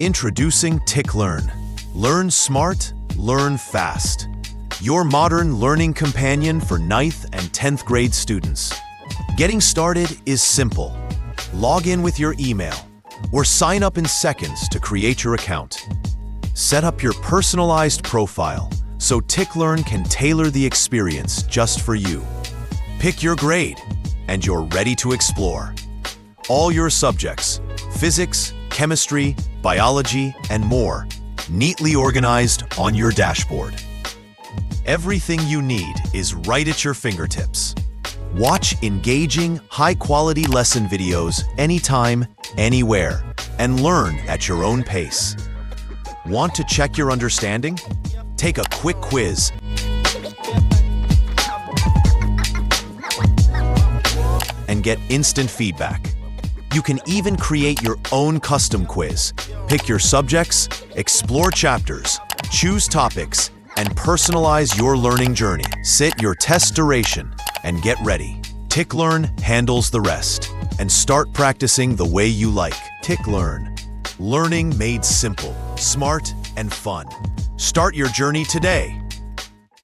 Introducing TickLearn. Learn smart, learn fast. Your modern learning companion for 9th and 10th grade students. Getting started is simple. Log in with your email or sign up in seconds to create your account. Set up your personalized profile so TickLearn can tailor the experience just for you. Pick your grade and you're ready to explore. All your subjects, physics, chemistry, biology, and more, neatly organized on your dashboard. Everything you need is right at your fingertips. Watch engaging, high-quality lesson videos anytime, anywhere, and learn at your own pace. Want to check your understanding? Take a quick quiz and get instant feedback. You can even create your own custom quiz. Pick your subjects, explore chapters, choose topics, and personalize your learning journey. Set your test duration and get ready. TickLearn handles the rest. And start practicing the way you like. TickLearn. Learning made simple, smart, and fun. Start your journey today.